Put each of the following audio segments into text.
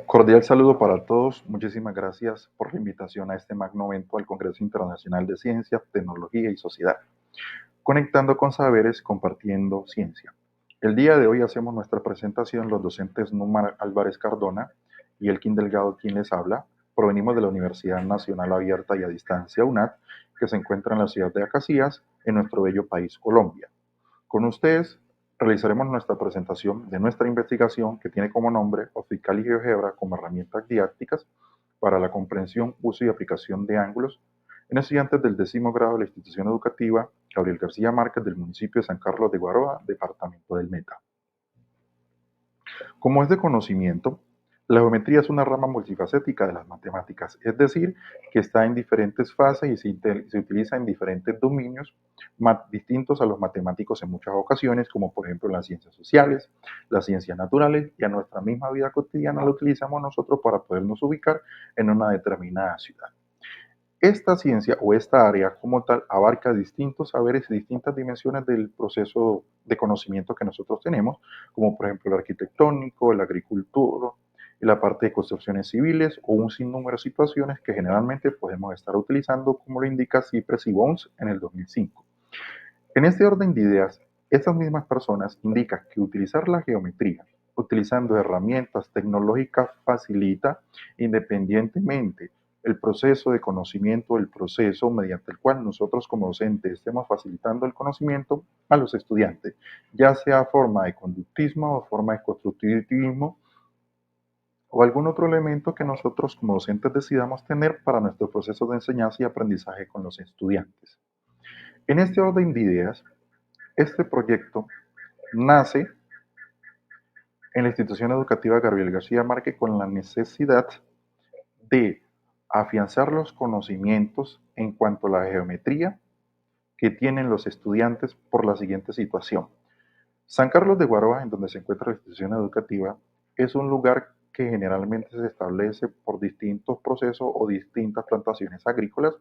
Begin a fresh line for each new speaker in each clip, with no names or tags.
Cordial saludo para todos. Muchísimas gracias por la invitación a este magno evento al Congreso Internacional de Ciencia, Tecnología y Sociedad. Conectando con saberes, compartiendo ciencia. El día de hoy hacemos nuestra presentación los docentes Númar Álvarez Cardona y Elkin Delgado, quien les habla. Provenimos de la Universidad Nacional Abierta y a Distancia UNAD, que se encuentra en la ciudad de Acacías, en nuestro bello país Colombia. Con ustedes realizaremos nuestra presentación de nuestra investigación que tiene como nombre Optical y GeoGebra como herramientas didácticas para la comprensión, uso y aplicación de ángulos en estudiantes del 10º grado de la institución educativa Gabriel García Márquez del municipio de San Carlos de Guaroa, departamento del Meta. Como es de conocimiento, la geometría es una rama multifacética de las matemáticas, es decir, que está en diferentes fases y se utiliza en diferentes dominios distintos a los matemáticos en muchas ocasiones, como por ejemplo las ciencias sociales, las ciencias naturales, y a nuestra misma vida cotidiana la utilizamos nosotros para podernos ubicar en una determinada ciudad. Esta ciencia o esta área como tal abarca distintos saberes y distintas dimensiones del proceso de conocimiento que nosotros tenemos, como por ejemplo el arquitectónico, la agricultura, la parte de construcciones civiles o un sinnúmero de situaciones que generalmente podemos estar utilizando, como lo indica Cypress y Bones en el 2005. En este orden de ideas, estas mismas personas indican que utilizar la geometría utilizando herramientas tecnológicas facilita independientemente el proceso de conocimiento, el proceso mediante el cual nosotros como docentes estemos facilitando el conocimiento a los estudiantes, ya sea forma de conductismo o forma de constructivismo o algún otro elemento que nosotros como docentes decidamos tener para nuestro proceso de enseñanza y aprendizaje con los estudiantes. En este orden de ideas, este proyecto nace en la institución educativa Gabriel García Márquez con la necesidad de afianzar los conocimientos en cuanto a la geometría que tienen los estudiantes por la siguiente situación. San Carlos de Guaroa, en donde se encuentra la institución educativa, es un lugar que generalmente se establece por distintos procesos o distintas plantaciones agrícolas,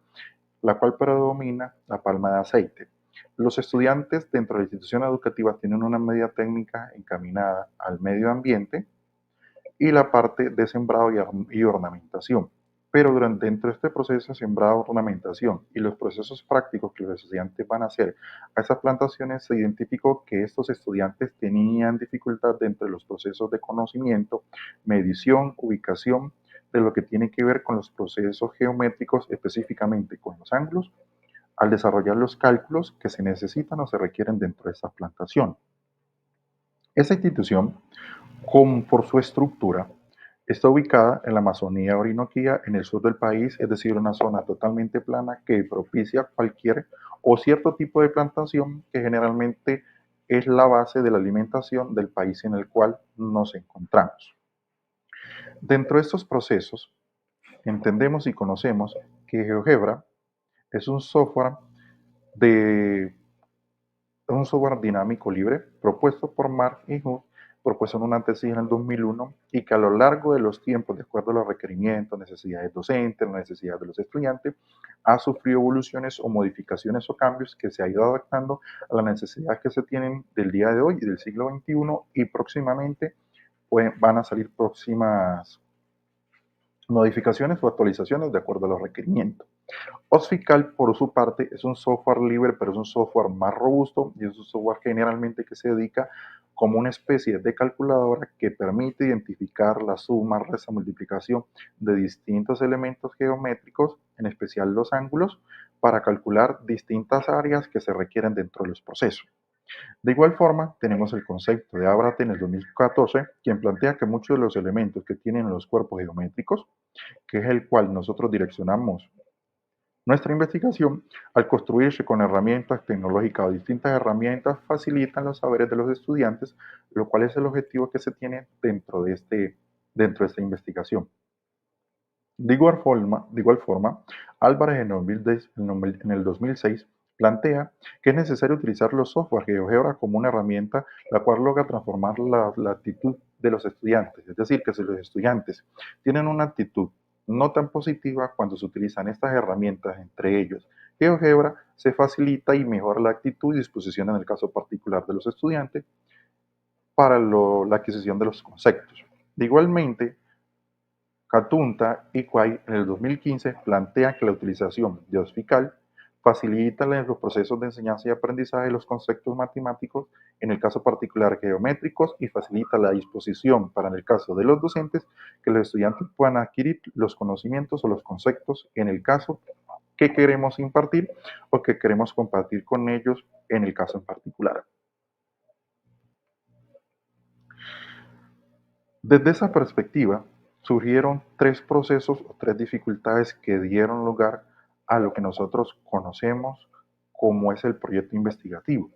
la cual predomina la palma de aceite. Los estudiantes dentro de la institución educativa tienen una medida técnica encaminada al medio ambiente y la parte de sembrado y ornamentación. Pero dentro de este proceso de sembrado, ornamentación y los procesos prácticos que los estudiantes van a hacer a esas plantaciones, se identificó que estos estudiantes tenían dificultad dentro de los procesos de conocimiento, medición, ubicación, de lo que tiene que ver con los procesos geométricos, específicamente con los ángulos, al desarrollar los cálculos que se necesitan o se requieren dentro de esa plantación. Esa institución, por su estructura, está ubicada en la Amazonía orinoquía, en el sur del país, es decir, una zona totalmente plana que propicia cualquier o cierto tipo de plantación que generalmente es la base de la alimentación del país en el cual nos encontramos. Dentro de estos procesos, entendemos y conocemos que GeoGebra es de un software dinámico libre propuesto por Mark y Hood, propuesto en una tesis en el 2001 y que a lo largo de los tiempos, de acuerdo a los requerimientos, necesidades docentes, las necesidades de los estudiantes, ha sufrido evoluciones o modificaciones o cambios que se ha ido adaptando a las necesidades que se tienen del día de hoy y del siglo XXI y próximamente pues, van a salir próximas modificaciones o actualizaciones de acuerdo a los requerimientos. Osfical, por su parte, es un software libre, pero es un software más robusto y es un software generalmente que se dedica como una especie de calculadora que permite identificar la suma, resta, multiplicación de distintos elementos geométricos, en especial los ángulos, para calcular distintas áreas que se requieren dentro de los procesos. De igual forma, tenemos el concepto de Abrate en el 2014, quien plantea que muchos de los elementos que tienen los cuerpos geométricos, que es el cual nosotros direccionamos nuestra investigación, al construirse con herramientas tecnológicas o distintas herramientas, facilitan los saberes de los estudiantes, lo cual es el objetivo que se tiene dentro de esta investigación. De igual forma, Álvarez en el 2006 plantea que es necesario utilizar los software GeoGebra como una herramienta la cual logra transformar la actitud de los estudiantes. Es decir, que si los estudiantes tienen una actitud no tan positiva cuando se utilizan estas herramientas, entre ellos GeoGebra, se facilita y mejora la actitud y disposición en el caso particular de los estudiantes para la adquisición de los conceptos. De igualmente, Catunta y Quay en el 2015 plantean que la utilización de OSFICAL facilita los procesos de enseñanza y aprendizaje de los conceptos matemáticos, en el caso particular geométricos, y facilita la disposición para, en el caso de los docentes, que los estudiantes puedan adquirir los conocimientos o los conceptos en el caso que queremos impartir o que queremos compartir con ellos en el caso en particular. Desde esa perspectiva, surgieron tres procesos o tres dificultades que dieron lugar a lo que nosotros conocemos como es el proyecto investigativo.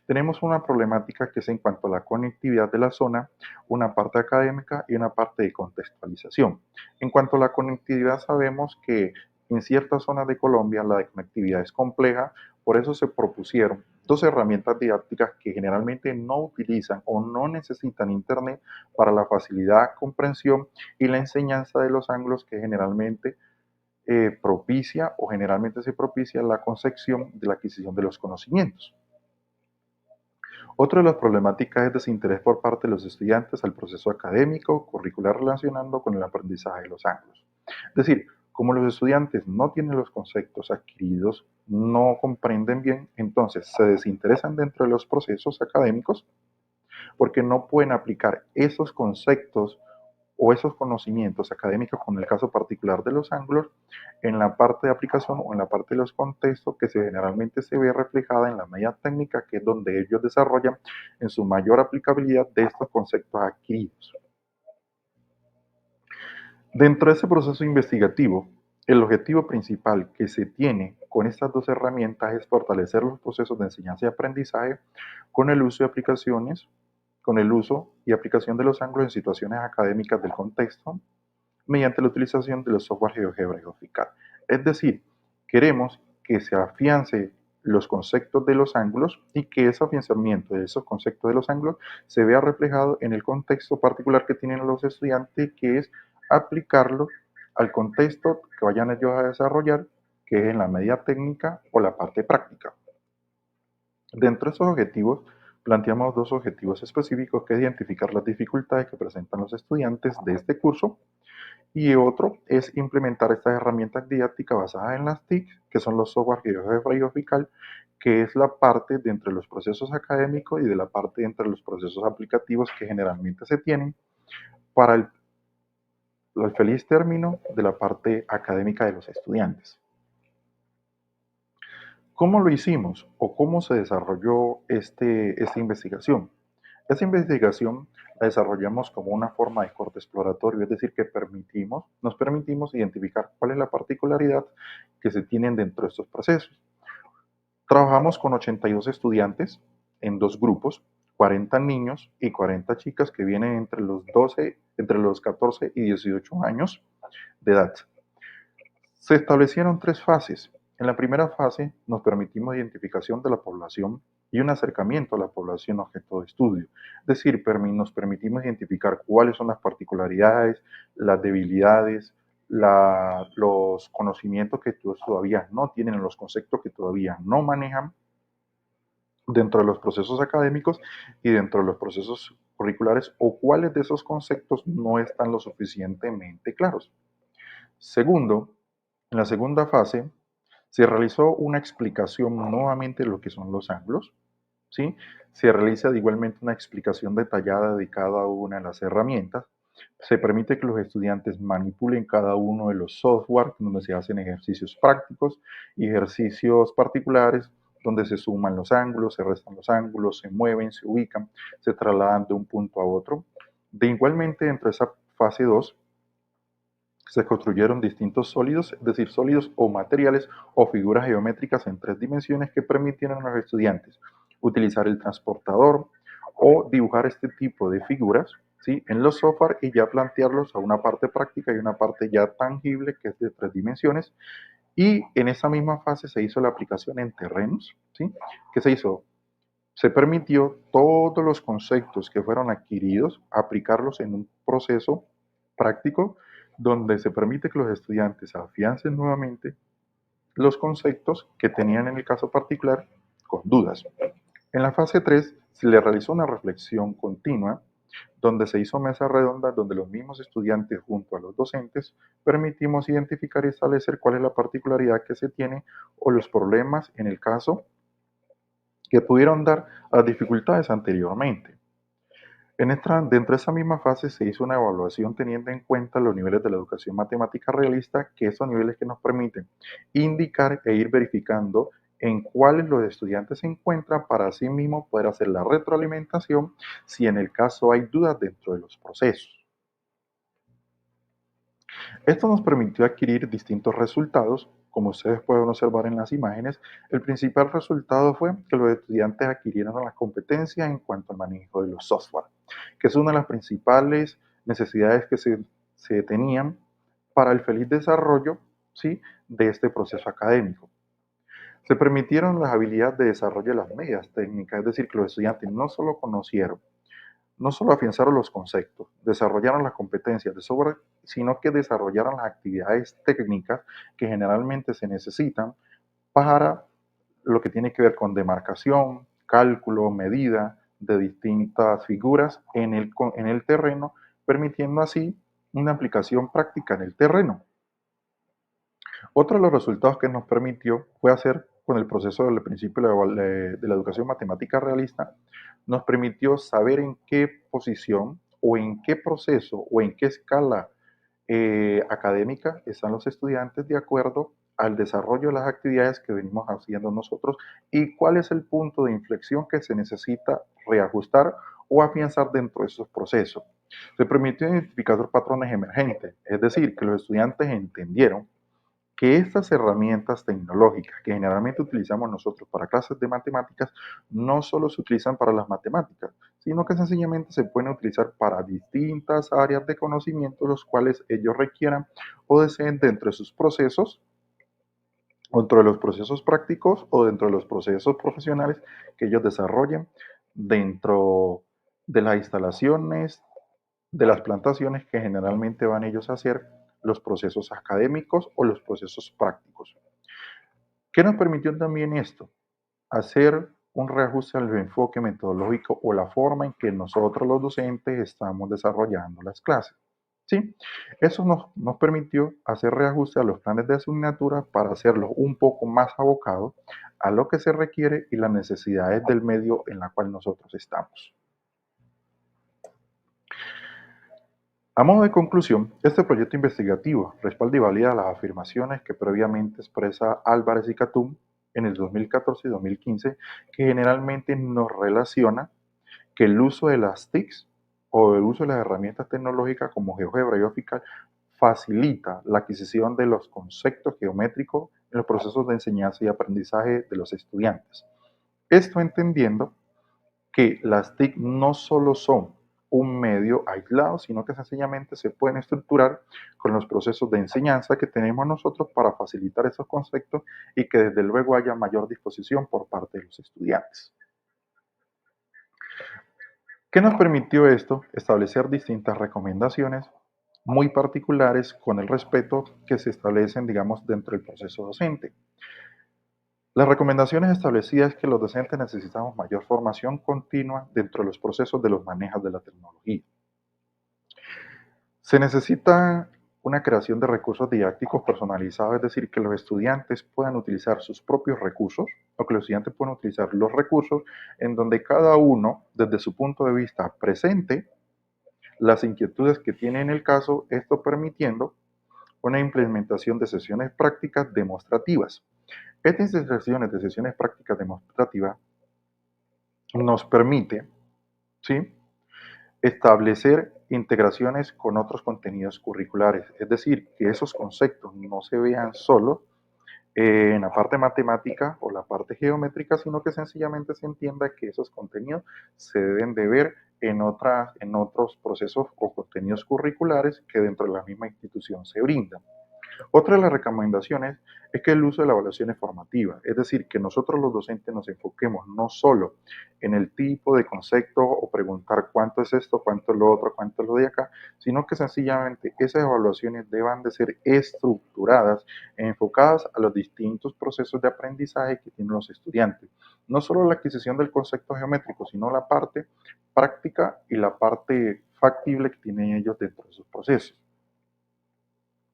Tenemos una problemática que es en cuanto a la conectividad de la zona, una parte académica y una parte de contextualización. En cuanto a la conectividad, sabemos que en ciertas zonas de Colombia la conectividad es compleja, por eso se propusieron dos herramientas didácticas que generalmente no utilizan o no necesitan Internet para la facilidad, comprensión y la enseñanza de los ángulos que generalmente propicia o generalmente se propicia la concepción de la adquisición de los conocimientos. Otra de las problemáticas es desinterés por parte de los estudiantes al proceso académico, curricular relacionando con el aprendizaje de los ángulos. Es decir, como los estudiantes no tienen los conceptos adquiridos, no comprenden bien, entonces se desinteresan dentro de los procesos académicos porque no pueden aplicar esos conceptos o esos conocimientos académicos, con el caso particular de los ángulos, en la parte de aplicación o en la parte de los contextos que generalmente se ve reflejada en la media técnica, que es donde ellos desarrollan en su mayor aplicabilidad de estos conceptos adquiridos. Dentro de ese proceso investigativo, el objetivo principal que se tiene con estas dos herramientas es fortalecer los procesos de enseñanza y aprendizaje con el uso de aplicaciones, con el uso y aplicación de los ángulos en situaciones académicas del contexto, mediante la utilización de los software GeoGebra y GeoFICAD. Es decir, queremos que se afiance los conceptos de los ángulos y que ese afianzamiento de esos conceptos de los ángulos se vea reflejado en el contexto particular que tienen los estudiantes, que es aplicarlo al contexto que vayan ellos a desarrollar, que es en la media técnica o la parte práctica. Dentro de esos objetivos, planteamos dos objetivos específicos, que es identificar las dificultades que presentan los estudiantes de este curso, y otro es implementar estas herramientas didácticas basadas en las TIC, que son los software GeoGebra y GeoFICAD, que es la parte de entre los procesos académicos y de la parte de entre los procesos aplicativos que generalmente se tienen para el feliz término de la parte académica de los estudiantes. ¿Cómo lo hicimos o cómo se desarrolló esta investigación? Esta investigación la desarrollamos como una forma de corte exploratorio, es decir, que nos permitimos identificar cuál es la particularidad que se tienen dentro de estos procesos. Trabajamos con 82 estudiantes en dos grupos, 40 niños y 40 chicas que vienen entre los 14 y 18 años de edad. Se establecieron tres fases. En la primera fase nos permitimos identificación de la población y un acercamiento a la población objeto de estudio. Es decir, nos permitimos identificar cuáles son las particularidades, las debilidades, los conocimientos que todavía no tienen, los conceptos que todavía no manejan dentro de los procesos académicos y dentro de los procesos curriculares, o cuáles de esos conceptos no están lo suficientemente claros. Segundo, en la segunda fase se realizó una explicación nuevamente de lo que son los ángulos, ¿sí? Se realiza igualmente una explicación detallada de cada una de las herramientas. Se permite que los estudiantes manipulen cada uno de los software, donde se hacen ejercicios prácticos y ejercicios particulares, donde se suman los ángulos, se restan los ángulos, se mueven, se ubican, se trasladan de un punto a otro. De igualmente, dentro de esa fase 2 se construyeron distintos sólidos, es decir, sólidos o materiales o figuras geométricas en tres dimensiones que permitieron a los estudiantes utilizar el transportador o dibujar este tipo de figuras, ¿sí?, en los software, y ya plantearlos a una parte práctica y una parte ya tangible, que es de tres dimensiones. Y en esa misma fase se hizo la aplicación en terrenos, ¿sí? Que se hizo? Se permitió todos los conceptos que fueron adquiridos, aplicarlos en un proceso práctico donde se permite que los estudiantes afiancen nuevamente los conceptos que tenían en el caso particular con dudas. En la fase 3 se le realizó una reflexión continua donde se hizo mesa redonda, donde los mismos estudiantes junto a los docentes permitimos identificar y establecer cuál es la particularidad que se tiene o los problemas en el caso que pudieron dar a las dificultades anteriormente. Dentro de esa misma fase se hizo una evaluación teniendo en cuenta los niveles de la educación matemática realista, que esos niveles que nos permiten indicar e ir verificando en cuáles los estudiantes se encuentran para así mismo poder hacer la retroalimentación si en el caso hay dudas dentro de los procesos. Esto nos permitió adquirir distintos resultados. Como ustedes pueden observar en las imágenes, el principal resultado fue que los estudiantes adquirieron las competencias en cuanto al manejo de los software, que es una de las principales necesidades que se tenían para el feliz desarrollo, ¿sí?, de este proceso académico. Se permitieron las habilidades de desarrollo de las medidas técnicas, es decir, que los estudiantes no solo conocieron, no solo afianzaron los conceptos, desarrollaron las competencias de software, sino que desarrollaron las actividades técnicas que generalmente se necesitan para lo que tiene que ver con demarcación, cálculo, medida de distintas figuras en el terreno, permitiendo así una aplicación práctica en el terreno. Otro de los resultados que nos permitió fue hacer con el proceso del principio de la educación matemática realista, nos permitió saber en qué posición o en qué proceso o en qué escala académica están los estudiantes de acuerdo al desarrollo de las actividades que venimos haciendo nosotros y cuál es el punto de inflexión que se necesita reajustar o afianzar dentro de esos procesos. Se permitió identificar patrones emergentes, es decir, que los estudiantes entendieron que estas herramientas tecnológicas que generalmente utilizamos nosotros para clases de matemáticas no solo se utilizan para las matemáticas, sino que sencillamente se pueden utilizar para distintas áreas de conocimiento los cuales ellos requieran o deseen dentro de sus procesos, dentro de los procesos prácticos o dentro de los procesos profesionales que ellos desarrollen dentro de las instalaciones, de las plantaciones que generalmente van ellos a hacer los procesos académicos o los procesos prácticos. ¿Qué nos permitió también esto? Hacer un reajuste al enfoque metodológico o la forma en que nosotros los docentes estamos desarrollando las clases. ¿Sí? Eso nos permitió hacer reajuste a los planes de asignatura para hacerlos un poco más abocados a lo que se requiere y las necesidades del medio en la cual nosotros estamos. A modo de conclusión, este proyecto investigativo respalda y valida las afirmaciones que previamente expresa Álvarez y Catún en el 2014 y 2015, que generalmente nos relaciona que el uso de las TICs o el uso de las herramientas tecnológicas como GeoGebra y OFICAL facilita la adquisición de los conceptos geométricos en los procesos de enseñanza y aprendizaje de los estudiantes. Esto entendiendo que las TIC no solo son un medio aislado, sino que sencillamente se pueden estructurar con los procesos de enseñanza que tenemos nosotros para facilitar esos conceptos y que desde luego haya mayor disposición por parte de los estudiantes. ¿Qué nos permitió esto? Establecer distintas recomendaciones muy particulares con el respeto que se establecen, digamos, dentro del proceso docente. Las recomendaciones establecidas es que los docentes necesitamos mayor formación continua dentro de los procesos de los manejos de la tecnología. Se necesita una creación de recursos didácticos personalizados, es decir, que los estudiantes puedan utilizar sus propios recursos o que los estudiantes puedan utilizar los recursos en donde cada uno, desde su punto de vista, presente las inquietudes que tiene en el caso, esto permitiendo una implementación de sesiones prácticas demostrativas. Estas sesiones prácticas demostrativas nos permite, ¿sí?, establecer integraciones con otros contenidos curriculares, es decir, que esos conceptos no se vean solo en la parte matemática o la parte geométrica, sino que sencillamente se entienda que esos contenidos se deben de ver en otros procesos o contenidos curriculares que dentro de la misma institución se brindan. Otra de las recomendaciones es que el uso de la evaluación es formativa, es decir, que nosotros los docentes nos enfoquemos no solo en el tipo de concepto o preguntar cuánto es esto, cuánto es lo otro, cuánto es lo de acá, sino que sencillamente esas evaluaciones deban de ser estructuradas e enfocadas a los distintos procesos de aprendizaje que tienen los estudiantes. No solo la adquisición del concepto geométrico, sino la parte práctica y la parte factible que tienen ellos dentro de sus procesos.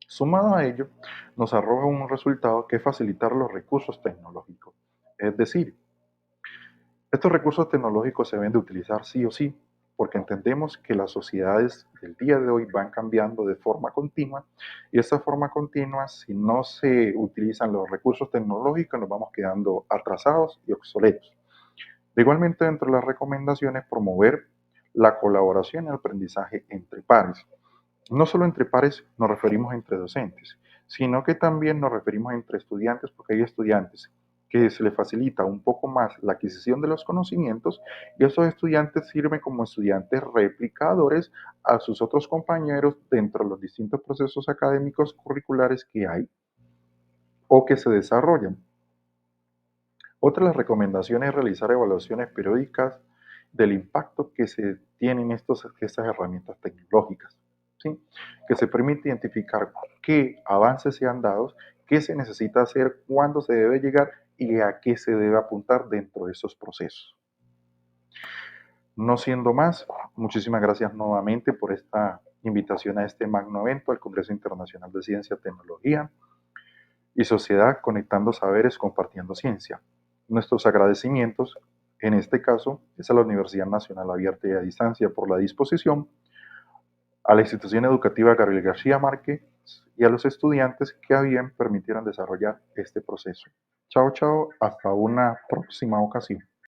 Sumado a ello, nos arroja un resultado que es facilitar los recursos tecnológicos. Es decir, estos recursos tecnológicos se deben de utilizar sí o sí, porque entendemos que las sociedades del día de hoy van cambiando de forma continua y esta forma continua, si no se utilizan los recursos tecnológicos, nos vamos quedando atrasados y obsoletos. De igualmente, dentro de las recomendaciones, promover la colaboración y el aprendizaje entre pares. No solo entre pares nos referimos entre docentes, sino que también nos referimos entre estudiantes, porque hay estudiantes que se les facilita un poco más la adquisición de los conocimientos y esos estudiantes sirven como estudiantes replicadores a sus otros compañeros dentro de los distintos procesos académicos curriculares que hay o que se desarrollan. Otra de las recomendaciones es realizar evaluaciones periódicas del impacto que se tienen estas herramientas tecnológicas, ¿sí? Que se permite identificar qué avances se han dado, qué se necesita hacer, cuándo se debe llegar y a qué se debe apuntar dentro de esos procesos. No siendo más, muchísimas gracias nuevamente por esta invitación a este magno evento, al Congreso Internacional de Ciencia, Tecnología y Sociedad, conectando saberes, compartiendo ciencia. Nuestros agradecimientos, en este caso, es a la Universidad Nacional Abierta y a Distancia por la disposición, a la institución educativa Gabriel García Márquez y a los estudiantes que a bien permitieron desarrollar este proceso. Chao, chao, hasta una próxima ocasión.